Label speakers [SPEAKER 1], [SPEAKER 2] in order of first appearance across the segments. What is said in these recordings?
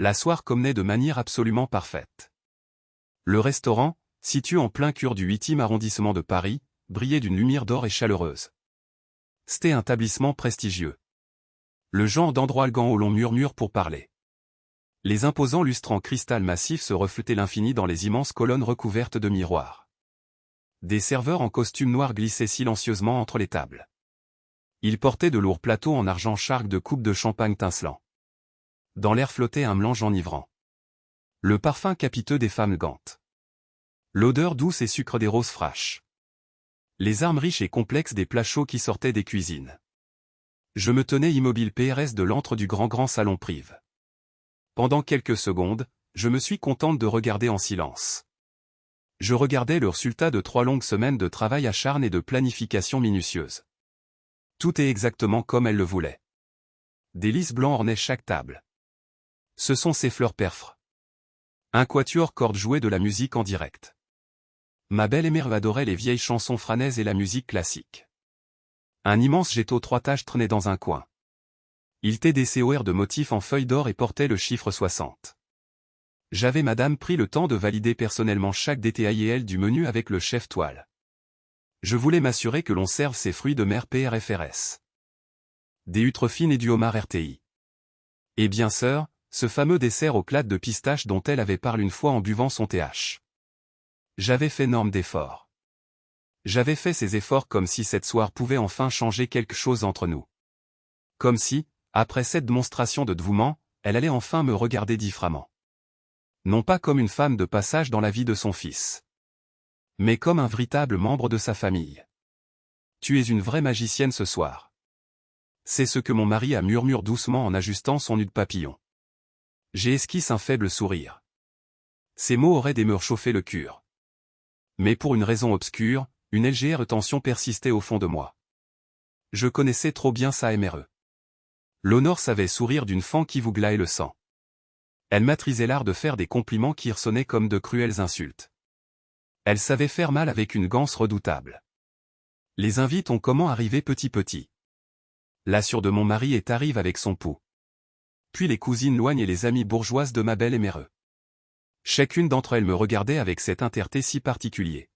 [SPEAKER 1] La soirée convenait de manière absolument parfaite. Le restaurant, situé en plein cœur du 8e arrondissement de Paris, brillait d'une lumière d'or et chaleureuse. C'était un établissement prestigieux. Le genre d'endroit élégant où l'on murmure pour parler. Les imposants lustres en cristal massif se reflétaient l'infini dans les immenses colonnes recouvertes de miroirs. Des serveurs en costume noir glissaient silencieusement entre les tables. Ils portaient de lourds plateaux en argent charques de coupes de champagne tincelants. Dans l'air flottait un mélange enivrant. Le parfum capiteux des femmes gantes. L'odeur douce et sucre des roses fraîches. Les armes riches et complexes des plats chauds qui sortaient des cuisines. Je me tenais immobile PRS de l'antre du grand salon prive. Pendant quelques secondes, je me suis contente de regarder en silence. Je regardais le résultat de 3 longues semaines de travail acharné et de planification minutieuse. Tout est exactement comme elle le voulait. Des lys blancs ornaient chaque table. Ce sont ces fleurs perfres. Un quatuor cordes jouait de la musique en direct. Ma belle mère adorait les vieilles chansons franaises et la musique classique. Un immense ghetto 3 taches traînait dans un coin. Il était des COR de motifs en feuilles d'or et portait le chiffre 60. J'avais madame pris le temps de valider personnellement chaque détail du menu avec le chef toile. Je voulais m'assurer que l'on serve ces fruits de mer PRFRS. Des huîtres fines et du homard RTI. Et bien sûr, ce fameux dessert aux clattes de pistache dont elle avait parlé une fois en buvant son TH. J'avais fait énorme d'efforts. J'avais fait ces efforts comme si cette soirée pouvait enfin changer quelque chose entre nous. Comme si, après cette démonstration de dévouement, elle allait enfin me regarder différemment. Non pas comme une femme de passage dans la vie de son fils, mais comme un véritable membre de sa famille. Tu es une vraie magicienne ce soir. C'est ce que mon mari a murmuré doucement en ajustant son nœud de papillon. J'ai esquissé un faible sourire. Ces mots auraient dû me réchauffer le cœur. Mais pour une raison obscure, une légère tension persistait au fond de moi. Je connaissais trop bien sa MRE. L'honneur savait sourire d'une femme qui vous glaçait le sang. Elle maîtrisait l'art de faire des compliments qui ressonnaient comme de cruelles insultes. Elle savait faire mal avec une ganse redoutable. Les invités ont comment arrivé petit. La sœur de mon mari est arrive avec son pou. Puis les cousines loignes et les amies bourgeoises de ma belle MRE. Chacune d'entre elles me regardait avec cet intérêt si particulier.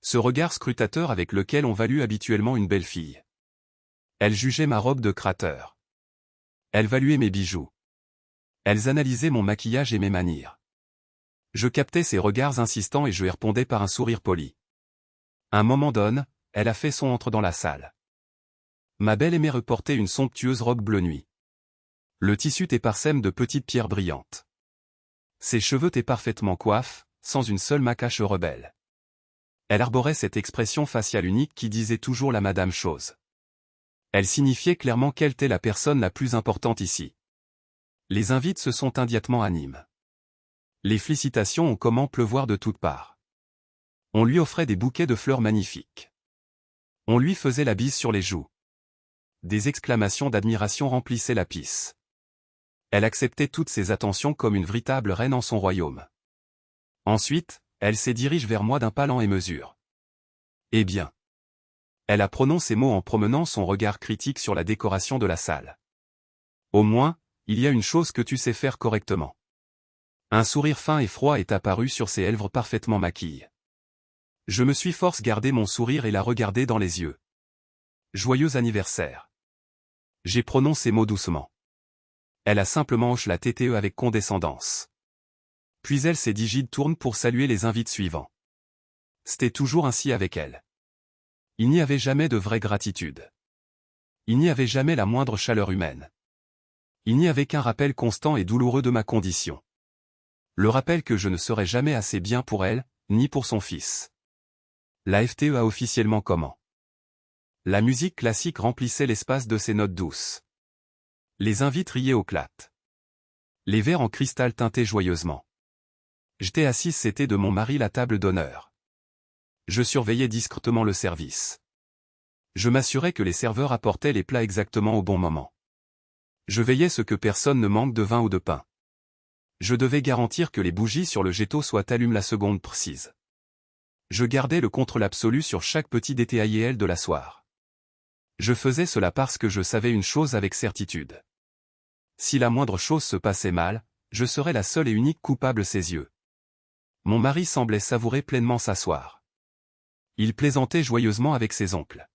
[SPEAKER 1] Ce regard scrutateur avec lequel on value habituellement une belle fille. Elles jugeaient ma robe de crateur. Elles valuaient mes bijoux. Elles analysaient mon maquillage et mes manières. Je captais ses regards insistants et je y répondais par un sourire poli. Un moment donne, elle a fait son entrée dans la salle. Ma belle mère portait une somptueuse robe bleu nuit. Le tissu était parsème de petites pierres brillantes. Ses cheveux étaient parfaitement coiffés, sans une seule macache rebelle. Elle arborait cette expression faciale unique qui disait toujours la madame chose. Elle signifiait clairement qu'elle était la personne la plus importante ici. Les invités se sont immédiatement animés. Les félicitations ont comment pleuvoir de toutes parts. On lui offrait des bouquets de fleurs magnifiques. On lui faisait la bise sur les joues. Des exclamations d'admiration remplissaient la piste. Elle acceptait toutes ces attentions comme une véritable reine en son royaume. Ensuite, elle s'est dirigée vers moi d'un pas lent et mesure. Eh bien. Elle a prononcé ces mots en promenant son regard critique sur la décoration de la salle. Au moins, il y a une chose que tu sais faire correctement. Un sourire fin et froid est apparu sur ses lèvres parfaitement maquillées. Je me suis forcé garder mon sourire et la regarder dans les yeux. Joyeux anniversaire. J'ai prononcé ces mots doucement. Elle a simplement hoché la tête avec condescendance. Puis elle s'est digite tourne pour saluer les invités suivants. C'était toujours ainsi avec elle. Il n'y avait jamais de vraie gratitude. Il n'y avait jamais la moindre chaleur humaine. Il n'y avait qu'un rappel constant et douloureux de ma condition. Le rappel que je ne serais jamais assez bien pour elle, ni pour son fils. La FTE a officiellement comment. La musique classique remplissait l'espace de ses notes douces. Les invités riaient aux clattes. Les verres en cristal tintaient joyeusement. J'étais assise, c'était de mon mari la table d'honneur. Je surveillais discrètement le service. Je m'assurais que les serveurs apportaient les plats exactement au bon moment. Je veillais ce que personne ne manque de vin ou de pain. Je devais garantir que les bougies sur le ghetto soient allumées la seconde précise. Je gardais le contrôle absolu sur chaque petit détail de la soirée. Je faisais cela parce que je savais une chose avec certitude. Si la moindre chose se passait mal, je serais la seule et unique coupable ses yeux. Mon mari semblait savourer pleinement s'asseoir. Il plaisantait joyeusement avec ses oncles.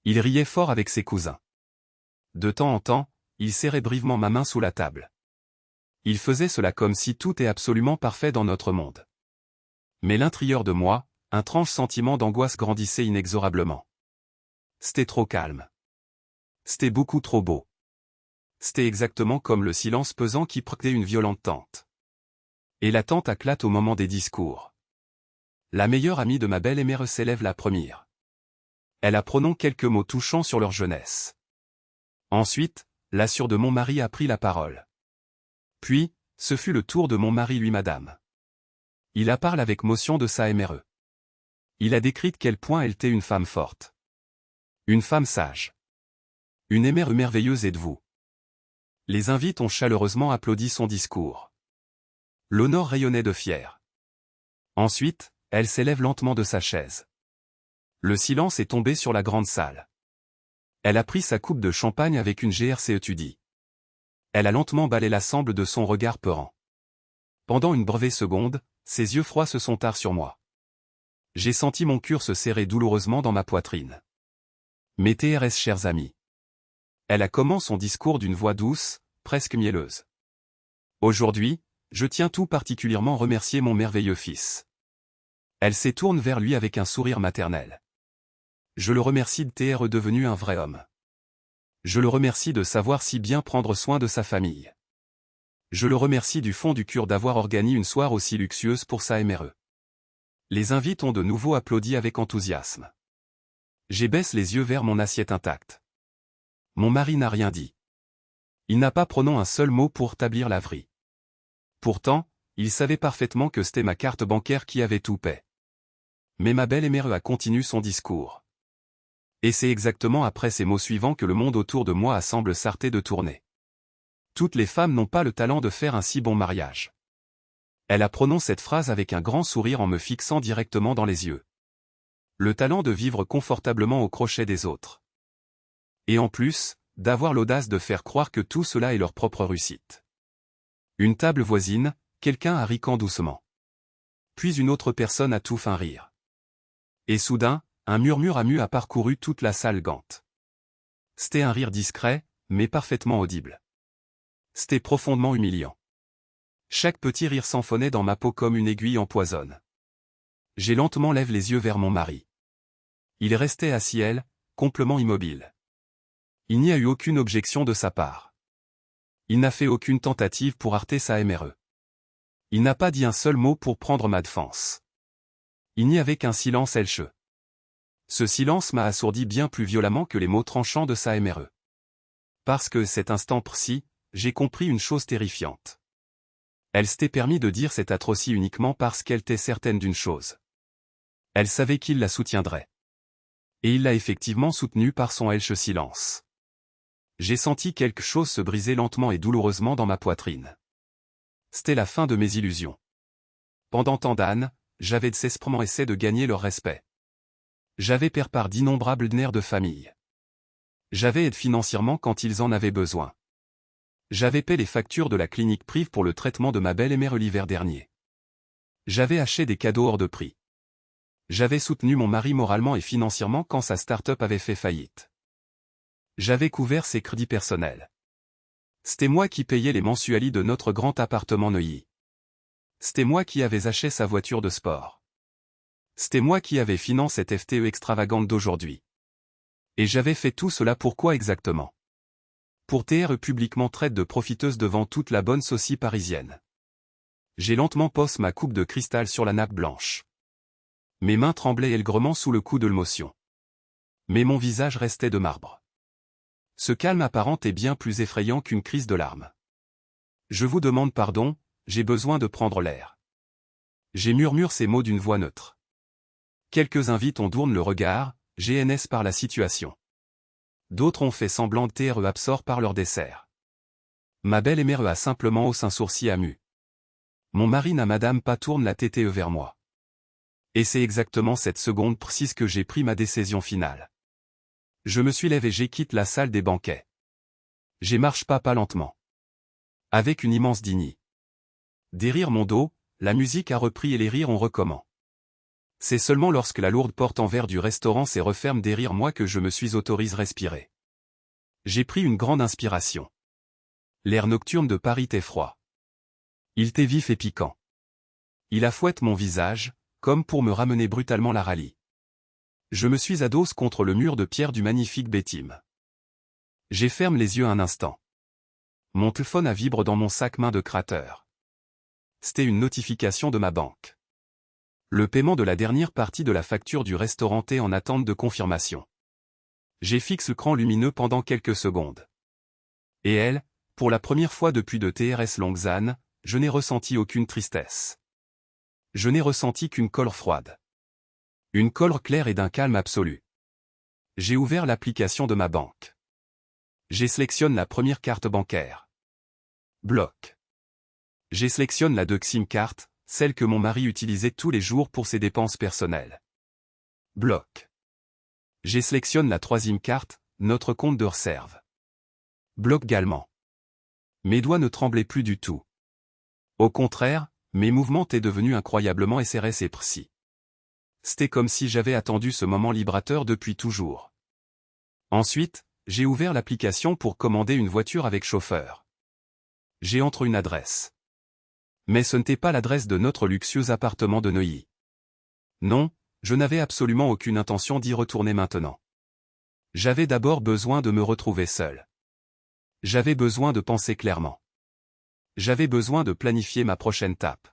[SPEAKER 1] Il riait fort avec ses cousins. De temps en temps, il serrait brièvement ma main sous la table. Il faisait cela comme si tout est absolument parfait dans notre monde. Mais l'intérieur de moi, un étrange sentiment d'angoisse grandissait inexorablement. C'était trop calme. C'était beaucoup trop beau. C'était exactement comme le silence pesant qui prêtait une violente tente. Et la tente éclate au moment des discours. La meilleure amie de ma belle et mère s'élève la première. Elle a prononcé quelques mots touchants sur leur jeunesse. Ensuite, la sœur de mon mari a pris la parole. Puis, ce fut le tour de mon mari lui madame. Il a parlé avec motion de sa mère. Il a décrit quel point elle était une femme forte. Une femme sage. Une mère merveilleuse êtes-vous. Les invités ont chaleureusement applaudi son discours. L'honneur rayonnait de fier. Ensuite, elle s'élève lentement de sa chaise. Le silence est tombé sur la grande salle. Elle a pris sa coupe de champagne avec une GRC étudie. Elle a lentement balayé l'ensemble de son regard peurant. Pendant une brève seconde, ses yeux froids se sont tards sur moi. J'ai senti mon cœur se serrer douloureusement dans ma poitrine. Mes TRS chers amis. Elle a commencé son discours d'une voix douce, presque mielleuse. Aujourd'hui, je tiens tout particulièrement à remercier mon merveilleux fils. Elle se tourne vers lui avec un sourire maternel. Je le remercie d'être devenu un vrai homme. Je le remercie de savoir si bien prendre soin de sa famille. Je le remercie du fond du cœur d'avoir organisé une soirée aussi luxueuse pour sa MRE. Les invités ont de nouveau applaudi avec enthousiasme. J'ai baissé les yeux vers mon assiette intacte. Mon mari n'a rien dit. Il n'a pas prononcé un seul mot pour établir la vraie. Pourtant, il savait parfaitement que c'était ma carte bancaire qui avait tout paie. Mais ma belle MRE a continué son discours. Et c'est exactement après ces mots suivants que le monde autour de moi semble s'arrêter de tourner. Toutes les femmes n'ont pas le talent de faire un si bon mariage. Elle a prononcé cette phrase avec un grand sourire en me fixant directement dans les yeux. Le talent de vivre confortablement au crochet des autres. Et en plus, d'avoir l'audace de faire croire que tout cela est leur propre réussite. Une table voisine, quelqu'un a rican doucement. Puis une autre personne a tout fait rire. Et soudain, un murmure amü a parcouru toute la salle gante. C'était un rire discret, mais parfaitement audible. C'était profondément humiliant. Chaque petit rire s'enfonnait dans ma peau comme une aiguille empoisonne. J'ai lentement levé les yeux vers mon mari. Il restait assis complètement immobile. Il n'y a eu aucune objection de sa part. Il n'a fait aucune tentative pour heurter sa MRE. Il n'a pas dit un seul mot pour prendre ma défense. Il n'y avait qu'un silence helcheux. Ce silence m'a assourdi bien plus violemment que les mots tranchants de sa MRE. Parce que cet instant précis, j'ai compris une chose terrifiante. Elle s'était permis de dire cette atrocie uniquement parce qu'elle était certaine d'une chose. Elle savait qu'il la soutiendrait. Et il l'a effectivement soutenue par son helche silence. J'ai senti quelque chose se briser lentement et douloureusement dans ma poitrine. C'était la fin de mes illusions. Pendant tant d'années, j'avais désespérément essayé de gagner leur respect. J'avais pris part d'innombrables dîners de famille. J'avais aidé financièrement quand ils en avaient besoin. J'avais payé les factures de la clinique privée pour le traitement de ma belle mère l'hiver dernier. J'avais acheté des cadeaux hors de prix. J'avais soutenu mon mari moralement et financièrement quand sa start-up avait fait faillite. J'avais couvert ses crédits personnels. C'était moi qui payais les mensualités de notre grand appartement Neuilly. C'était moi qui avais acheté sa voiture de sport. C'était moi qui avais financé cette FTE extravagante d'aujourd'hui. Et j'avais fait tout cela pourquoi exactement? Pour TRE publiquement traite de profiteuse devant toute la bonne saucie parisienne. J'ai lentement posé ma coupe de cristal sur la nappe blanche. Mes mains tremblaient aigrement sous le coup de l'émotion. Mais mon visage restait de marbre. Ce calme apparent est bien plus effrayant qu'une crise de larmes. Je vous demande pardon, j'ai besoin de prendre l'air. J'ai murmuré ces mots d'une voix neutre. Quelques invités ont tourné le regard, GNS par la situation. D'autres ont fait semblant d'être absorbs par leur dessert. Ma belle mère a simplement haussé un sourcil amu. Mon mari n'a madame pas tourne la tête vers moi. Et c'est exactement cette seconde précise que j'ai pris ma décision finale. Je me suis levé et j'ai quitté la salle des banquets. J'ai marché pas lentement. Avec une immense dignité. Derrière mon dos, la musique a repris et les rires ont recommencé. C'est seulement lorsque la lourde porte en verre du restaurant s'est referme derrière moi que je me suis autorisé respirer. J'ai pris une grande inspiration. L'air nocturne de Paris était froid. Il était vif et piquant. Il affouette mon visage, comme pour me ramener brutalement la rallye. Je me suis adossé contre le mur de pierre du magnifique Béthime. J'ai fermé les yeux un instant. Mon téléphone a vibré dans mon sac main de crateur. C'était une notification de ma banque. Le paiement de la dernière partie de la facture du restaurant est en attente de confirmation. J'ai fixé le cran lumineux pendant quelques secondes. Et elle, pour la première fois depuis de TRS Longzan, je n'ai ressenti aucune tristesse. Je n'ai ressenti qu'une colère froide. Une colère claire et d'un calme absolu. J'ai ouvert l'application de ma banque. J'ai sélectionné la première carte bancaire. Bloc. J'ai sélectionné la deuxième carte, celle que mon mari utilisait tous les jours pour ses dépenses personnelles. Bloc. J'ai sélectionné la troisième carte, notre compte de réserve. Bloc également. Mes doigts ne tremblaient plus du tout. Au contraire, mes mouvements étaient devenus incroyablement SRS et précis. C'était comme si j'avais attendu ce moment libérateur depuis toujours. Ensuite, j'ai ouvert l'application pour commander une voiture avec chauffeur. J'ai entré une adresse. Mais ce n'était pas l'adresse de notre luxueux appartement de Neuilly. Non, je n'avais absolument aucune intention d'y retourner maintenant. J'avais d'abord besoin de me retrouver seul. J'avais besoin de penser clairement. J'avais besoin de planifier ma prochaine étape.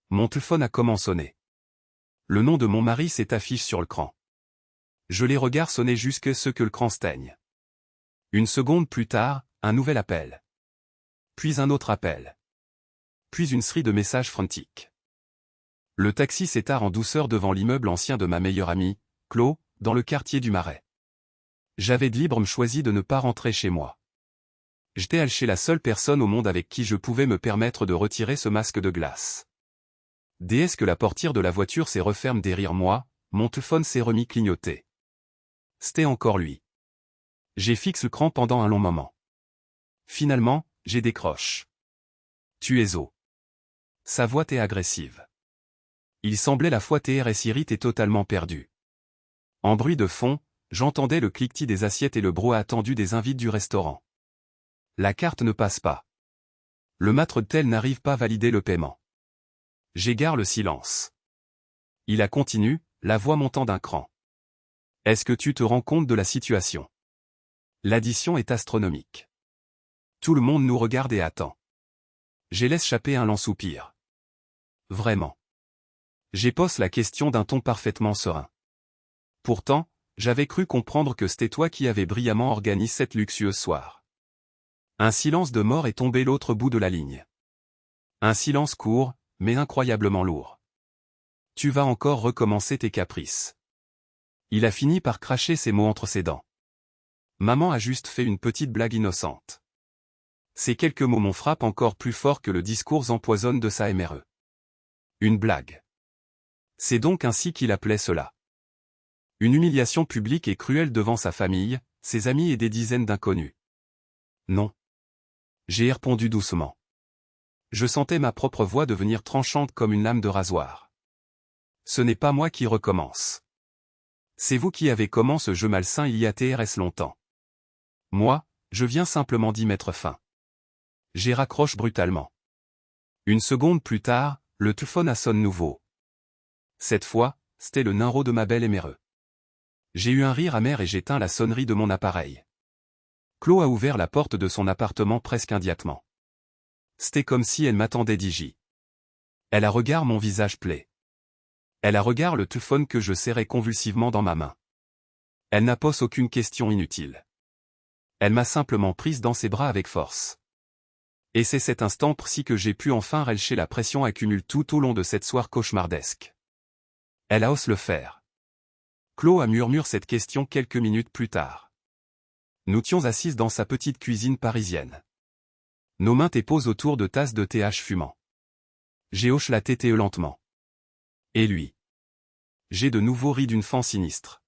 [SPEAKER 1] Mon téléphone a commencé à sonner. Le nom de mon mari s'est affiché sur le cran. Je les regarde sonner jusqu'à ce que le cran steigne. Une seconde plus tard, un nouvel appel. Puis un autre appel. Puis une série de messages frantiques. Le taxi s'étare en douceur devant l'immeuble ancien de ma meilleure amie, Chloé, dans le quartier du Marais. J'avais de libre choisi de ne pas rentrer chez moi. J'étais chez la seule personne au monde avec qui je pouvais me permettre de retirer ce masque de glace. Dès que la portière de la voiture s'est referme derrière moi, mon téléphone s'est remis clignoter. C'était encore lui. J'ai fixé le cran pendant un long moment. Finalement, j'ai décroché. Tu es au. Sa voix était agressive. Il semblait la fois TRS irrite et totalement perdu. En bruit de fond, j'entendais le cliquetis des assiettes et le brouhaha attendu des invités du restaurant. La carte ne passe pas. Le maître d'hôtel n'arrive pas à valider le paiement. J'égare le silence. Il a continué, la voix montant d'un cran. Est-ce que tu te rends compte de la situation? L'addition est astronomique. Tout le monde nous regarde et attend. J'ai laissé échapper un lent soupir. Vraiment. J'ai posé la question d'un ton parfaitement serein. Pourtant, j'avais cru comprendre que c'était toi qui avais brillamment organisé cette luxueuse soirée. Un silence de mort est tombé l'autre bout de la ligne. Un silence court, mais incroyablement lourd. Tu vas encore recommencer tes caprices. Il a fini par cracher ses mots entre ses dents. Maman a juste fait une petite blague innocente. Ces quelques mots m'ont frappé encore plus fort que le discours empoisonne de sa MRE. Une blague. C'est donc ainsi qu'il appelait cela. Une humiliation publique et cruelle devant sa famille, ses amis et des dizaines d'inconnus. Non. J'ai répondu doucement. Je sentais ma propre voix devenir tranchante comme une lame de rasoir. Ce n'est pas moi qui recommence. C'est vous qui avez commencé ce jeu malsain il y a TRS longtemps. Moi, je viens simplement d'y mettre fin. J'ai raccroché brutalement. Une seconde plus tard, le téléphone a sonné nouveau. Cette fois, c'était le numéro de ma belle MRE. J'ai eu un rire amer et j'éteins la sonnerie de mon appareil. Chloé a ouvert la porte de son appartement presque immédiatement. C'était comme si elle m'attendait d'ici. Elle a regardé mon visage plaie. Elle a regardé le téléphone que je serrais convulsivement dans ma main. Elle n'a posé aucune question inutile. Elle m'a simplement prise dans ses bras avec force. Et c'est cet instant précis que j'ai pu enfin relâcher la pression accumulée tout au long de cette soirée cauchemardesque. Elle a osé le faire. Chloé a murmuré cette question quelques minutes plus tard. Nous étions assises dans sa petite cuisine parisienne. Nos mains étaient posées autour de tasses de thé fumant. J'ai hoché la tête lentement. Et lui? J'ai de nouveau ri d'une fan sinistre.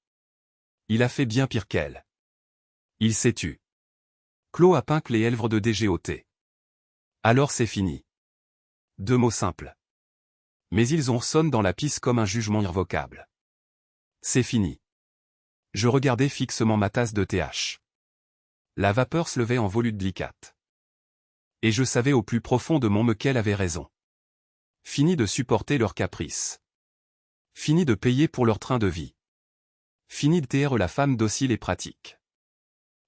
[SPEAKER 1] Il a fait bien pire qu'elle. Il s'est tu. Chloé a pince les lèvres de DGOT. Alors c'est fini. 2 mots simples. Mais ils ressonnent dans la pisse comme un jugement irrévocable. C'est fini. Je regardais fixement ma tasse de TH. La vapeur se levait en volutes délicates. Et je savais au plus profond de mon qu'elle avait raison. Fini de supporter leurs caprices. Fini de payer pour leur train de vie. Fini de taire la femme docile et pratique.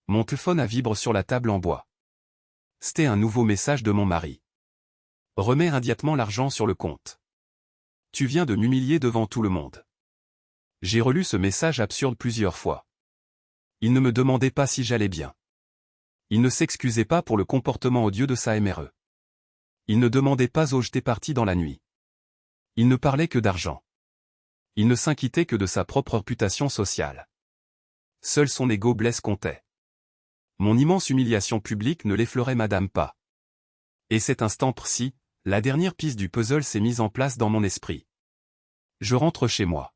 [SPEAKER 1] Mon téléphone à vibre sur la table en bois. C'était un nouveau message de mon mari. Remets immédiatement l'argent sur le compte. Tu viens de m'humilier devant tout le monde. J'ai relu ce message absurde plusieurs fois. Il ne me demandait pas si j'allais bien. Il ne s'excusait pas pour le comportement odieux de sa MRE. Il ne demandait pas où j'étais parti dans la nuit. Il ne parlait que d'argent. Il ne s'inquiétait que de sa propre réputation sociale. Seul son ego blesse comptait. Mon immense humiliation publique ne l'effleurait madame pas. Et cet instant précis, la dernière piste du puzzle s'est mise en place dans mon esprit. Je rentre chez moi.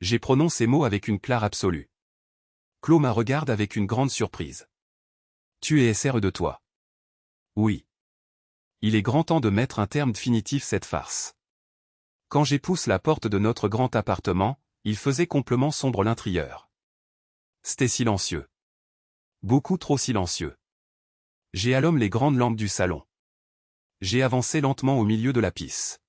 [SPEAKER 1] J'ai prononcé ces mots avec une clare absolue. Claude me regarde avec une grande surprise. Tu es SRE de toi. Oui. Il est grand temps de mettre un terme définitif à cette farce. Quand j'épousse la porte de notre grand appartement, il faisait complètement sombre à l'intérieur. C'était silencieux. Beaucoup trop silencieux. J'ai allumé les grandes lampes du salon. J'ai avancé lentement au milieu de la pièce.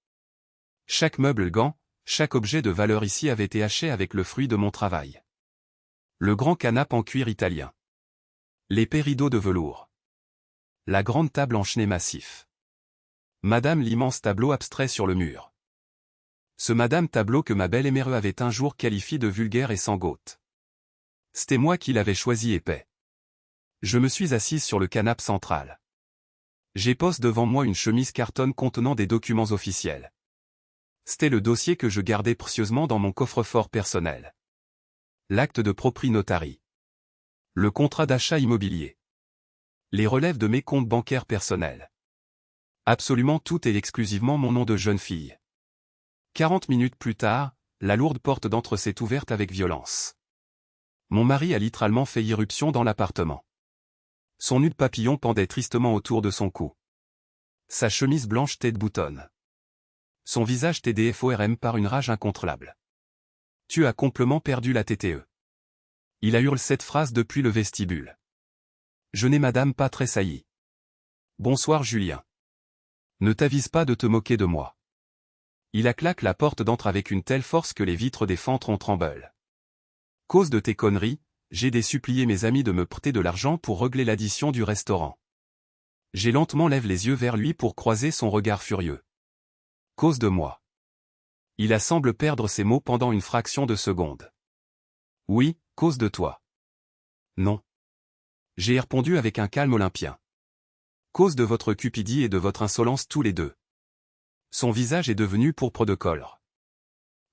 [SPEAKER 1] Chaque meuble gant, chaque objet de valeur ici avait été haché avec le fruit de mon travail. Le grand canapé en cuir italien. L'épais rideau de velours. La grande table en chenille massif. Madame l'immense tableau abstrait sur le mur. Ce madame tableau que ma belle MRE avait un jour qualifié de vulgaire et sans goutte. C'était moi qui l'avais choisi épais. Je me suis assise sur le canapé central. J'ai posé devant moi une chemise cartonne contenant des documents officiels. C'était le dossier que je gardais précieusement dans mon coffre-fort personnel. L'acte de propriété notarié. Le contrat d'achat immobilier. Les relèves de mes comptes bancaires personnels. Absolument tout et exclusivement mon nom de jeune fille. 40 minutes plus tard, la lourde porte d'entre s'est ouverte avec violence. Mon mari a littéralement fait irruption dans l'appartement. Son nœud de papillon pendait tristement autour de son cou. Sa chemise blanche tête boutonne. Son visage TDFORM par une rage incontrôlable. Tu as complètement perdu la TTE. Il a hurlé cette phrase depuis le vestibule. Je n'ai madame pas tressailli. Bonsoir Julien. Ne t'avise pas de te moquer de moi. Il a claqué la porte d'entre avec une telle force que les vitres des fenêtres ont tremblé. Cause de tes conneries, j'ai supplié mes amis de me prêter de l'argent pour régler l'addition du restaurant. J'ai lentement levé les yeux vers lui pour croiser son regard furieux. Cause de moi. Il a semble perdre ses mots pendant une fraction de seconde. Oui, cause de toi. Non. J'ai répondu avec un calme olympien. Cause de votre cupidité et de votre insolence tous les deux. Son visage est devenu pourpre de colère.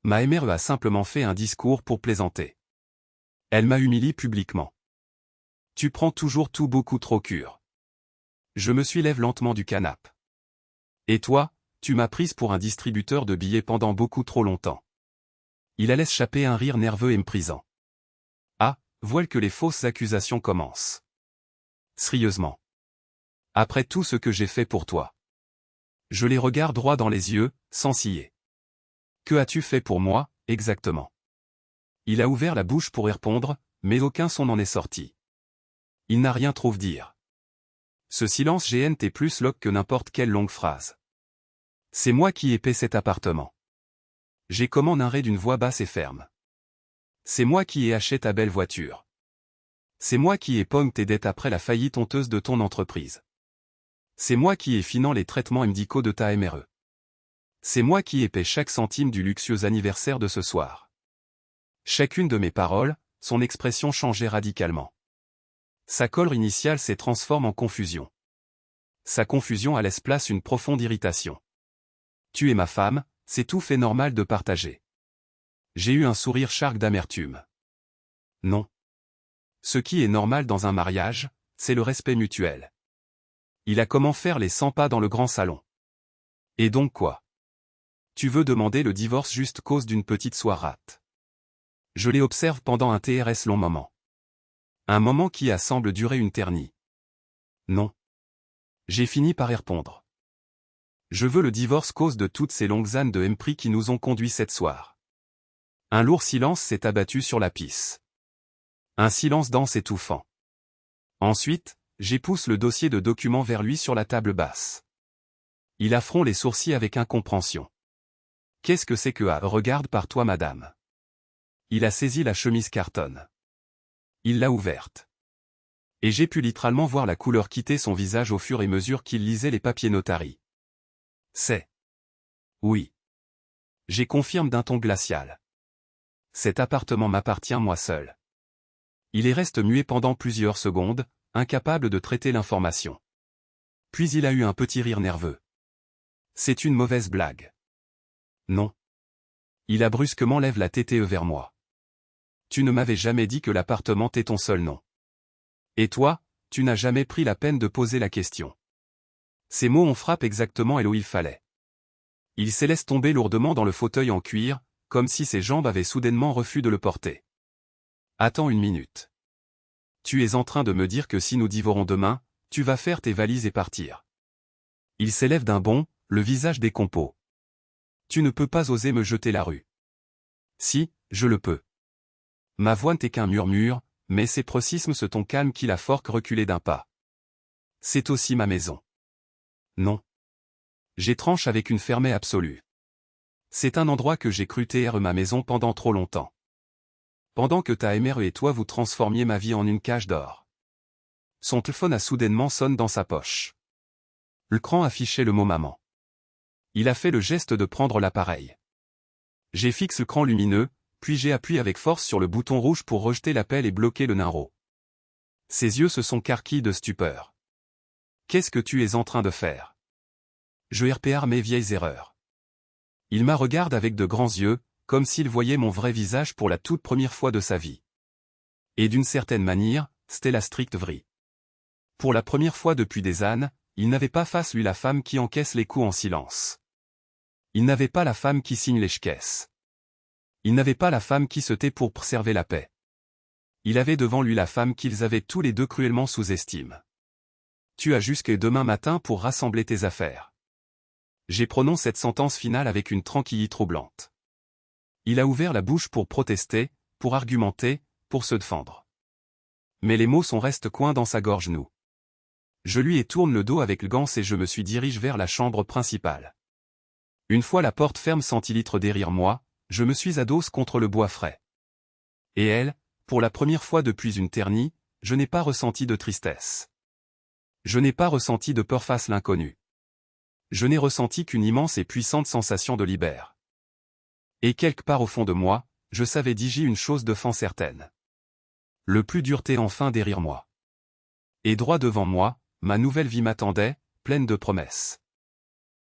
[SPEAKER 1] Ma MRE a simplement fait un discours pour plaisanter. Elle m'a humilié publiquement. Tu prends toujours tout beaucoup trop cure. Je me suis levé lentement du canapé. Et toi, tu m'as prise pour un distributeur de billets pendant beaucoup trop longtemps. Il a laissé échapper un rire nerveux et méprisant. Ah, voilà que les fausses accusations commencent. Sérieusement. Après tout ce que j'ai fait pour toi. Je les regarde droit dans les yeux, sans ciller. Que as-tu fait pour moi, exactement? Il a ouvert la bouche pour y répondre, mais aucun son n'en est sorti. Il n'a rien trouvé dire. Ce silence GNT plus loque que n'importe quelle longue phrase. C'est moi qui ai payé cet appartement. J'ai commandé un ré d'une voix basse et ferme. C'est moi qui ai acheté ta belle voiture. C'est moi qui ai pogné tes dettes après la faillite honteuse de ton entreprise. C'est moi qui ai financé les traitements médicaux de ta MRE. C'est moi qui ai payé chaque centime du luxueux anniversaire de ce soir. Chacune de mes paroles, son expression changeait radicalement. Sa colère initiale s'est transformée en confusion. Sa confusion a laissé place une profonde irritation. Tu es ma femme, c'est tout fait normal de partager. J'ai eu un sourire charque d'amertume. Non. Ce qui est normal dans un mariage, c'est le respect mutuel. Il a comment faire les 100 pas dans le grand salon. Et donc quoi? Tu veux demander le divorce juste cause d'une petite soirate. Je les observe pendant un TRS long moment. Un moment qui a semble durer une éternité. Non. J'ai fini par y répondre. Je veux le divorce cause de toutes ces longues années de mépris qui nous ont conduits cette soir. Un lourd silence s'est abattu sur la pisse. Un silence dense étouffant. Ensuite, j'épousse le dossier de documents vers lui sur la table basse. Il affronte les sourcils avec incompréhension. Qu'est-ce que c'est que regarde par toi, madame. Il a saisi la chemise cartonne. Il l'a ouverte. Et j'ai pu littéralement voir la couleur quitter son visage au fur et à mesure qu'il lisait les papiers notaris. C'est. Oui. J'ai confirme d'un ton glacial. Cet appartement m'appartient moi seul. Il est resté muet pendant plusieurs secondes, incapable de traiter l'information. Puis il a eu un petit rire nerveux. C'est une mauvaise blague. Non. Il a brusquement lève la tête vers moi. Tu ne m'avais jamais dit que l'appartement est ton seul nom. Et toi, tu n'as jamais pris la peine de poser la question. Ces mots ont frappé exactement là où il fallait. Il s'est laissé tomber lourdement dans le fauteuil en cuir, comme si ses jambes avaient soudainement refusé de le porter. Attends une minute. Tu es en train de me dire que si nous divorons demain, tu vas faire tes valises et partir. Il s'élève d'un bond, le visage décompos. Tu ne peux pas oser me jeter la rue. Si, je le peux. Ma voix n'est qu'un murmure, mais c'est précisément ce ton calme qui la force reculer d'un pas. C'est aussi ma maison. Non. J'étranche avec une fermeté absolue. C'est un endroit que j'ai cru être ma maison pendant trop longtemps. Pendant que ta mère et toi vous transformiez ma vie en une cage d'or. Son téléphone a soudainement sonné dans sa poche. L'écran affichait le mot maman. Il a fait le geste de prendre l'appareil. J'ai fixé l'écran lumineux, puis j'ai appuyé avec force sur le bouton rouge pour rejeter l'appel et bloquer le numéro. Ses yeux se sont carquilles de stupeur. Qu'est-ce que tu es en train de faire? Je répare mes vieilles erreurs. Il m'a regardé avec de grands yeux, comme s'il voyait mon vrai visage pour la toute première fois de sa vie. Et d'une certaine manière, c'était la stricte vraie. Pour la première fois depuis des années, il n'avait pas face lui la femme qui encaisse les coups en silence. Il n'avait pas la femme qui signe les chèques. Il n'avait pas la femme qui se tait pour préserver la paix. Il avait devant lui la femme qu'ils avaient tous les deux cruellement sous-estimée. Tu as jusqu'à demain matin pour rassembler tes affaires. J'ai prononcé cette sentence finale avec une tranquillité troublante. Il a ouvert la bouche pour protester, pour argumenter, pour se défendre. Mais les mots sont restés coinés dans sa gorge noue. Je lui ai tourné le dos avec le gant et je me suis dirigé vers la chambre principale. Une fois la porte ferme centilitres derrière moi, je me suis adossé contre le bois frais. Et elle, pour la première fois depuis une éternité, je n'ai pas ressenti de tristesse. Je n'ai pas ressenti de peur face l'inconnu. Je n'ai ressenti qu'une immense et puissante sensation de libère. Et quelque part au fond de moi, je savais dire une chose de fin certaine. Le plus dur était enfin derrière moi. Et droit devant moi, ma nouvelle vie m'attendait, pleine de promesses.